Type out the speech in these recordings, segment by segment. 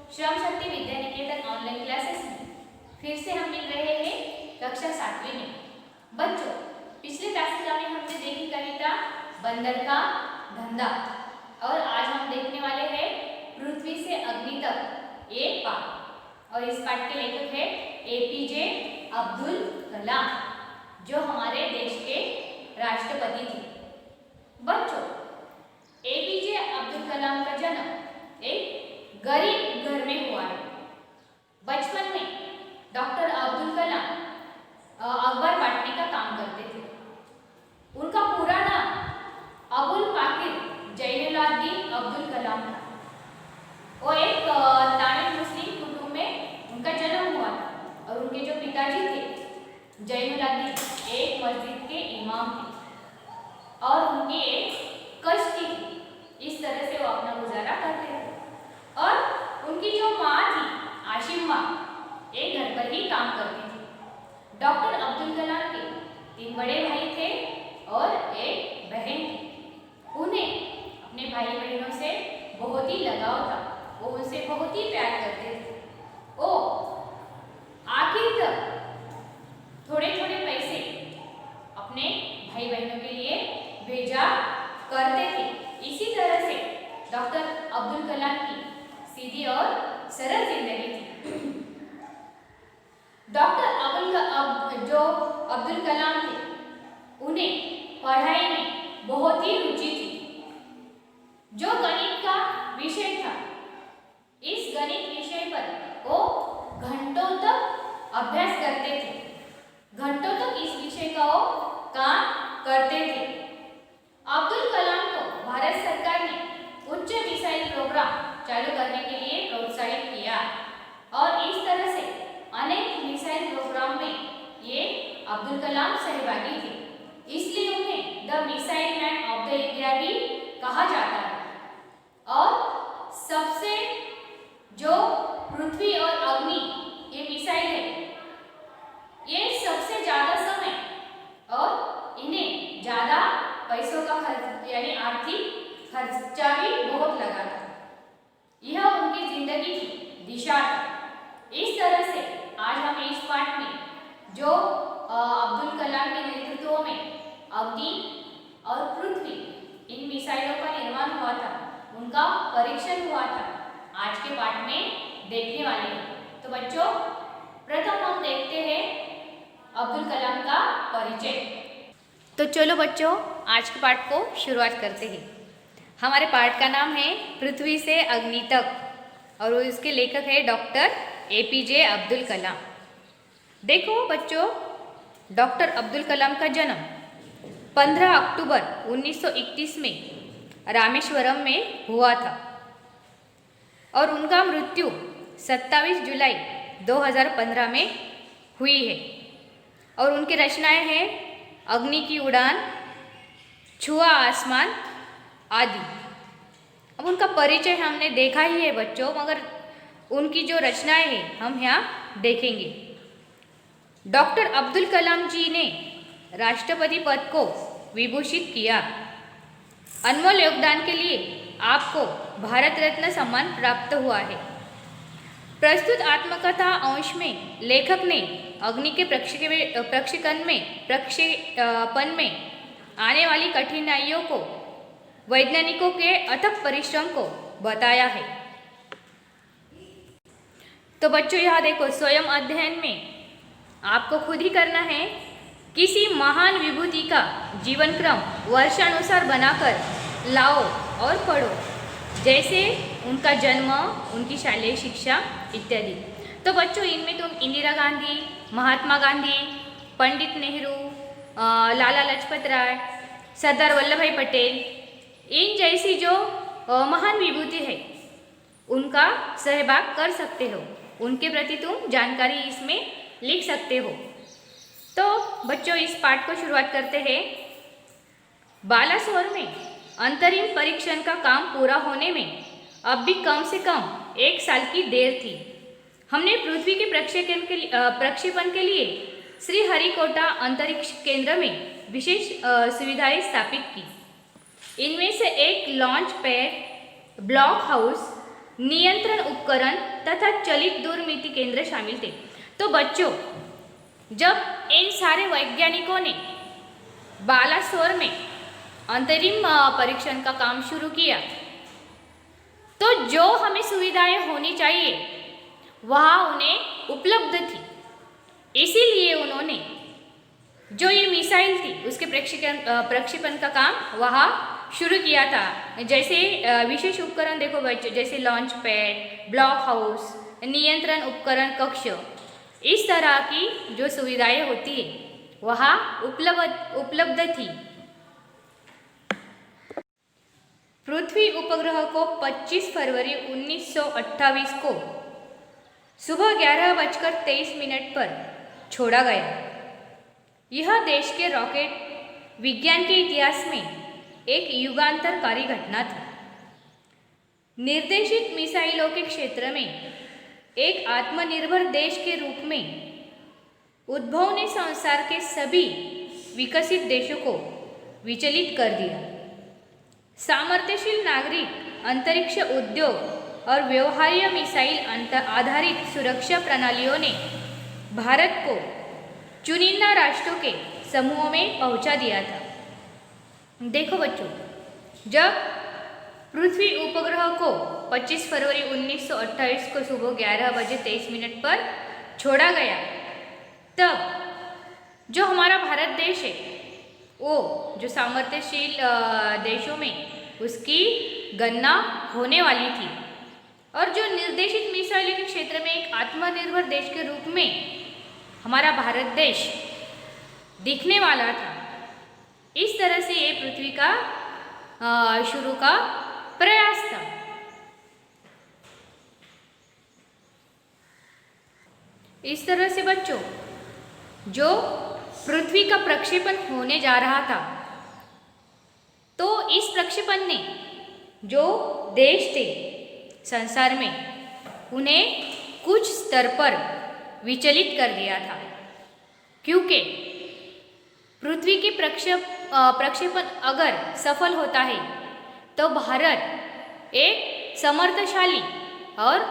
Shram Shakti Vidya Niketan online classes में फिर से हम मिल रहे हैं कक्षा 7वीं में। बच्चों, पिछले क्लास में हमने देखी कविता बंदर का धंधा और आज हम देखने वाले हैं पृथ्वी से अग्नि तक ये पाठ। और इस पाठ के लेखक है एपीजे अब्दुल कलाम, जो हमारे देश के राष्ट्रपति थे। बच्चों, एपीजे अब्दुल कलाम का जन्म एक गरीब घर में हुआ है। बचपन में डॉक्टर अब्दुल कलाम अखबार बांटने का काम करते थे। उनका पूरा नाम अबुल पाकिर जैनुलाब्दीन अब्दुल कलाम था। वो एक तमिल मुस्लिम कुटुंब में उनका जन्म हुआ था और उनके जो पिताजी थे जैनुलाब्दीन एक मस्जिद के इमाम थे और उनकी एक कश्ती थी। इस तरह से वो अपना गुजारा करते थे। और उनकी जो माँ थी आशिम माँ, एक घर पर ही काम करती थी। डॉक्टर अब्दुल कलाम के 3 बड़े भाई थे और एक बहन थी। उन्हें अपने भाई बहनों से बहुत ही लगाव था, वो उनसे बहुत ही प्यार करते थे। वो आखिर तक थोड़े थोड़े पैसे अपने भाई बहनों के लिए भेजा करते थे। इसी तरह से डॉक्टर अब्दुल कलाम की सीधी और सरल जिंदगी थी। डॉक्टर अब्दुल कलाम थे, उन्हें पढ़ाई में बहुत ही रुचि थी। जो गणित का विषय था, इस गणित विषय पर वो घंटों तक अभ्यास करते थे। घंटों तक इस विषय का वो काम करते थे। अब्दुल कलाम को भारत सरकार ने उच्च मिसाइल प्रोग्राम चालू करने के लिए प्रोत्साहित किया और इस तरह से अनेक मिसाइल प्रोग्राम में ये अब्दुल कलाम सहभागी थे। इसलिए उन्हें the missile man of the India भी कहा जाता है। और सबसे जो पृथ्वी और अग्नि ये मिसाइल है, ये सबसे ज्यादा समय और इन्हें ज्यादा पैसों का खर्च यानी आर्थिक खर्चा भी बहुत लगा था। यह उनकी जिंदगी की दिशा थी। इस तरह से आज हम इस पाठ में जो अब्दुल कलाम के नेतृत्व में अग्नि और पृथ्वी इन मिसाइलों का निर्माण हुआ था, उनका परीक्षण हुआ था, आज के पाठ में देखने वाले हैं। तो बच्चों, प्रथम हम देखते हैं अब्दुल कलाम का परिचय। तो चलो बच्चों, आज के पाठ को शुरुआत करते हैं। हमारे पाठ का नाम है पृथ्वी से अग्नि तक और वो इसके लेखक है डॉक्टर एपीजे अब्दुल कलाम। देखो बच्चों, डॉक्टर अब्दुल कलाम का जन्म 15 अक्टूबर 1921 में रामेश्वरम में हुआ था और उनका मृत्यु 27 जुलाई 2015 में हुई है। और उनकी रचनाएं हैं अग्नि की उड़ान, छुआ आसमान आदि। अब उनका परिचय हमने देखा ही है बच्चों, मगर उनकी जो रचनाएं हैं हम यहाँ देखेंगे। डॉक्टर अब्दुल कलाम जी ने राष्ट्रपति पद को विभूषित किया। अनमोल योगदान के लिए आपको भारत रत्न सम्मान प्राप्त हुआ है। प्रस्तुत आत्मकथा अंश में लेखक ने अग्नि के प्रक्षेपण में आने वाली कठिनाइयों को, वैज्ञानिकों के अथक परिश्रम को बताया है। तो बच्चों यहाँ देखो, स्वयं अध्ययन में आपको खुद ही करना है। किसी महान विभूति का जीवन क्रम वर्षानुसार बनाकर लाओ और पढ़ो, जैसे उनका जन्म, उनकी शालेय शिक्षा इत्यादि। तो बच्चों, इनमें तुम इंदिरा गांधी, महात्मा गांधी, पंडित नेहरू, लाला लाजपत राय, सरदार वल्लभ भाई पटेल, इन जैसी जो महान विभूति है उनका सहभाग कर सकते हो। उनके प्रति तुम जानकारी इसमें लिख सकते हो। तो बच्चों, इस पाठ को शुरुआत करते हैं। बालासोर में अंतरिम परीक्षण का काम पूरा होने में अब भी कम से कम 1 साल की देर थी। हमने पृथ्वी के प्रक्षेपण के लिए श्रीहरिकोटा अंतरिक्ष केंद्र में विशेष सुविधाएं स्थापित की। इनमें से एक लॉन्च पैड, ब्लॉक हाउस, नियंत्रण उपकरण तथा चलित दूरमिति केंद्र शामिल थे। तो बच्चों, जब इन सारे वैज्ञानिकों ने बालासोर में अंतरिम परीक्षण का काम शुरू किया, तो जो हमें सुविधाएं होनी चाहिए वह उन्हें उपलब्ध थी। इसीलिए उन्होंने जो ये मिसाइल थी उसके प्रक्षेपण का काम वहाँ शुरू किया था। जैसे विशेष उपकरण देखो बच्चों, जैसे लॉन्च पैड, ब्लॉक हाउस, नियंत्रण उपकरण कक्ष, इस तरह की जो सुविधाएं होती है वहाँ उपलब्ध थी। पृथ्वी उपग्रह को 25 फरवरी 1928 को सुबह 11:23 पर छोड़ा गया। यह देश के रॉकेट विज्ञान के इतिहास में एक युगांतरकारी घटना थी। निर्देशित मिसाइलों के क्षेत्र में एक आत्मनिर्भर देश के रूप में उद्भव ने संसार के सभी विकसित देशों को विचलित कर दिया। सामर्थ्यशील नागरिक अंतरिक्ष उद्योग और व्यवहार्य मिसाइल आधारित सुरक्षा प्रणालियों ने भारत को चुनिंदा राष्ट्रों के समूह में पहुंचा दिया था। देखो बच्चों, जब पृथ्वी उपग्रह को 25 फरवरी 1928 को सुबह 11:23 पर छोड़ा गया, तब जो हमारा भारत देश है वो जो सामर्थ्यशील देशों में उसकी गणना होने वाली थी, और जो निर्देशित मिसाइलों के क्षेत्र में एक आत्मनिर्भर देश के रूप में हमारा भारत देश दिखने वाला था। इस तरह से ये पृथ्वी का शुरू का प्रयास था। इस तरह से बच्चों, जो पृथ्वी का प्रक्षेपण होने जा रहा था, तो इस प्रक्षेपण ने जो देश थे संसार में उन्हें कुछ स्तर पर विचलित कर दिया था, क्योंकि पृथ्वी के प्रक्षेपण अगर सफल होता है तो भारत एक समर्थशाली और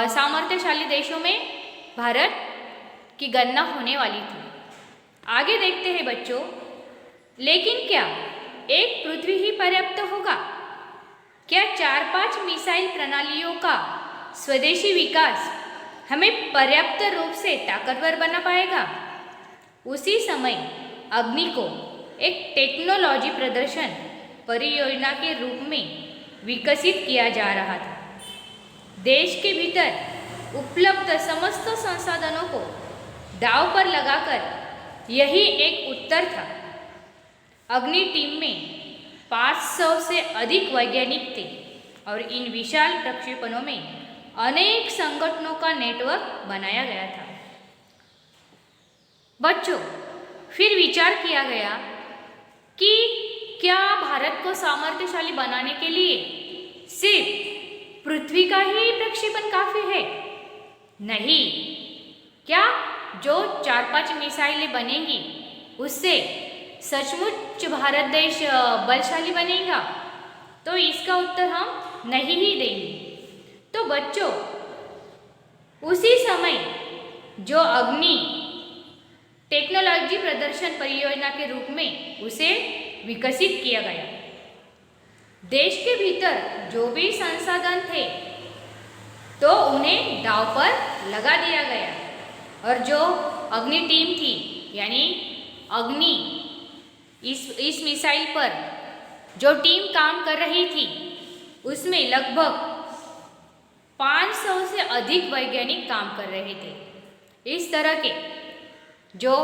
सामर्थ्यशाली देशों में भारत की गणना होने वाली थी। आगे देखते हैं बच्चों, लेकिन क्या एक पृथ्वी ही पर्याप्त होगा? क्या 4-5 मिसाइल प्रणालियों का स्वदेशी विकास हमें पर्याप्त रूप से ताकतवर बना पाएगा? उसी समय अग्नि को एक टेक्नोलॉजी प्रदर्शन परियोजना के रूप में विकसित किया जा रहा था। देश के भीतर उपलब्ध समस्त संसाधनों को दांव पर लगाकर यही एक उत्तर था। अग्नि टीम में 500 से अधिक वैज्ञानिक थे और इन विशाल प्रक्षेपणों में अनेक संगठनों का नेटवर्क बनाया गया था। बच्चों, फिर विचार किया गया कि क्या भारत को सामर्थ्यशाली बनाने के लिए सिर्फ पृथ्वी का ही प्रक्षेपण काफी है? नहीं। क्या जो 4-5 मिसाइलें बनेंगी उससे सचमुच भारत देश बलशाली बनेगा? तो इसका उत्तर हम नहीं ही देंगे। तो बच्चों, उसी समय जो अग्नि टेक्नोलॉजी प्रदर्शन परियोजना के रूप में उसे विकसित किया गया। देश के भीतर जो भी संसाधन थे तो उन्हें दांव पर लगा दिया गया, और जो अग्नि टीम थी यानी अग्नि इस मिसाइल पर जो टीम काम कर रही थी उसमें लगभग 500 से अधिक वैज्ञानिक काम कर रहे थे। इस तरह के जो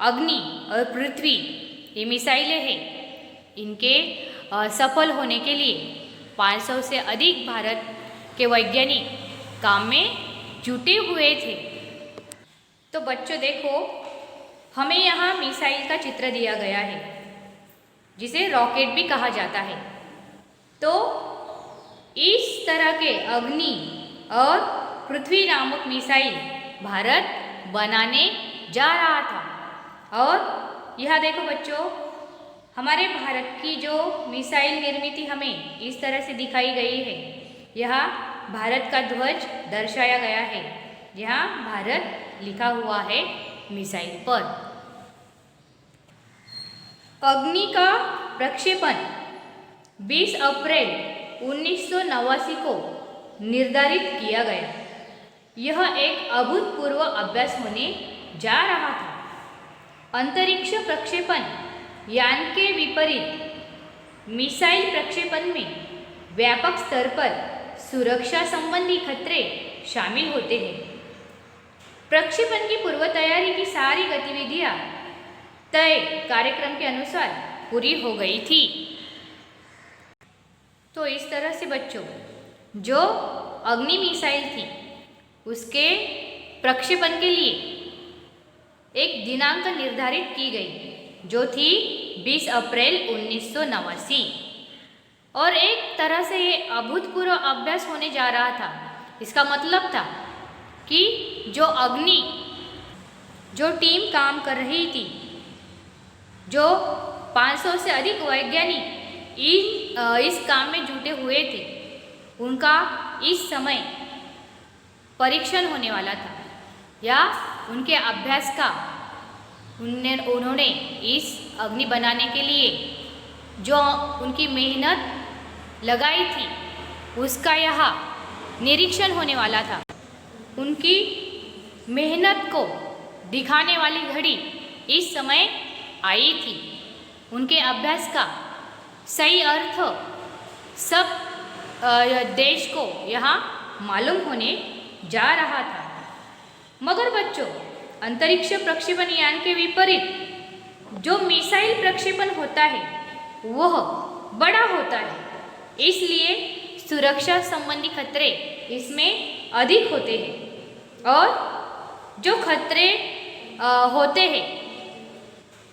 अग्नि और पृथ्वी ये मिसाइलें हैं, इनके सफल होने के लिए 500 से अधिक भारत के वैज्ञानिक काम में जुटे हुए थे। तो बच्चों देखो, हमें यहाँ मिसाइल का चित्र दिया गया है जिसे रॉकेट भी कहा जाता है। तो इस तरह के अग्नि और पृथ्वी नामक मिसाइल भारत बनाने जा रहा था। और यह देखो बच्चों, हमारे भारत की जो मिसाइल निर्मित हमें इस तरह से दिखाई गई है। यहाँ भारत का ध्वज दर्शाया गया है। यहाँ भारत लिखा हुआ है मिसाइल पर। अग्नि का प्रक्षेपण 20 अप्रैल 1989 को निर्धारित किया गया। यह एक अभूतपूर्व अभ्यास होने जा रहा था। अंतरिक्ष प्रक्षेपण यान के विपरीत मिसाइल प्रक्षेपण में व्यापक स्तर पर सुरक्षा संबंधी खतरे शामिल होते हैं। प्रक्षेपण की पूर्व तैयारी की सारी गतिविधियां तय कार्यक्रम के अनुसार पूरी हो गई थी। तो इस तरह से बच्चों, जो अग्नि मिसाइल थी उसके प्रक्षेपण के लिए एक दिनांक निर्धारित की गई, जो थी 20 अप्रैल 1989। और एक तरह से ये अभूतपूर्व अभ्यास होने जा रहा था। इसका मतलब था कि जो टीम काम कर रही थी, जो 500 से अधिक वैज्ञानिक इस काम में जुटे हुए थे, उनका इस समय परीक्षण होने वाला था, या उनके अभ्यास का उन्होंने इस अग्नि बनाने के लिए जो उनकी मेहनत लगाई थी उसका यहाँ निरीक्षण होने वाला था। उनकी मेहनत को दिखाने वाली घड़ी इस समय आई थी। उनके अभ्यास का सही अर्थ सब देश को यहाँ मालूम होने जा रहा था। मगर बच्चों, अंतरिक्ष प्रक्षेपण यान के विपरीत जो मिसाइल प्रक्षेपण होता है वह बड़ा होता है, इसलिए सुरक्षा संबंधी खतरे इसमें अधिक होते हैं। और जो खतरे होते हैं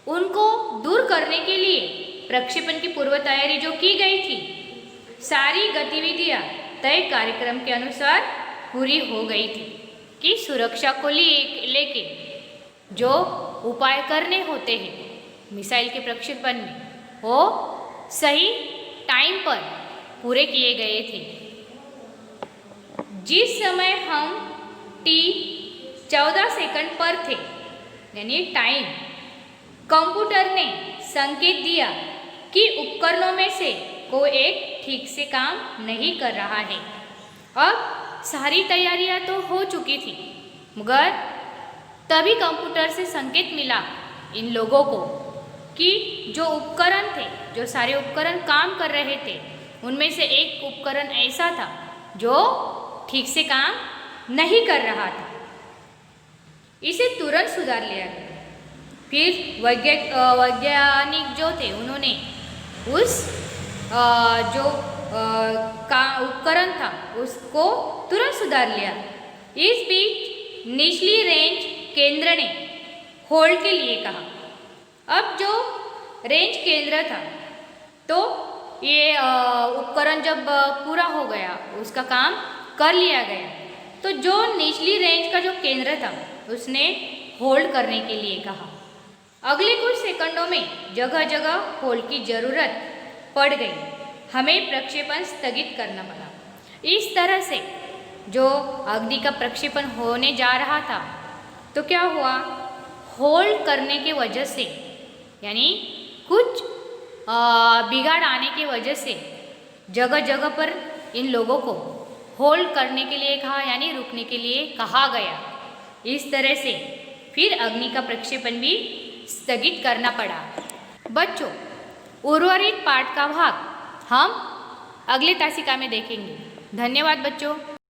उनको दूर करने के लिए प्रक्षेपण की पूर्व तैयारी जो की गई थी, सारी गतिविधियां तय कार्यक्रम के अनुसार पूरी हो गई थी। कि सुरक्षा को लेके जो उपाय करने होते हैं मिसाइल के प्रक्षेपण में, वो सही टाइम पर पूरे किए गए थे। जिस समय हम T14 सेकंड पर थे, यानी टाइम, कंप्यूटर ने संकेत दिया कि उपकरणों में से कोई एक ठीक से काम नहीं कर रहा है। अब सारी तैयारियां तो हो चुकी थी, मगर तभी कंप्यूटर से संकेत मिला इन लोगों को कि जो उपकरण थे, जो सारे उपकरण काम कर रहे थे, उनमें से एक उपकरण ऐसा था जो ठीक से काम नहीं कर रहा था। इसे तुरंत सुधार लिया गया। फिर वैज्ञानिक जो थे उन्होंने उस जो उपकरण था उसको तुरंत सुधार लिया। इस बीच निचली रेंज केंद्र ने होल्ड के लिए कहा। अब जो रेंज केंद्र था, तो ये उपकरण जब पूरा हो गया, उसका काम कर लिया गया, तो जो निचली रेंज का जो केंद्र था उसने होल्ड करने के लिए कहा। अगले कुछ सेकंडों में जगह जगह होल्ड की जरूरत पड़ गई। हमें प्रक्षेपण स्थगित करना पड़ा। इस तरह से जो अग्नि का प्रक्षेपण होने जा रहा था, तो क्या हुआ, होल्ड करने के वजह से, यानी कुछ बिगाड़ आने की वजह से जगह जगह पर इन लोगों को होल्ड करने के लिए कहा, यानी रुकने के लिए कहा गया। इस तरह से फिर अग्नि का प्रक्षेपण भी स्थगित करना पड़ा। बच्चों, उर्वरित पाठ का भाग हम अगले तासिका में देखेंगे। धन्यवाद बच्चों।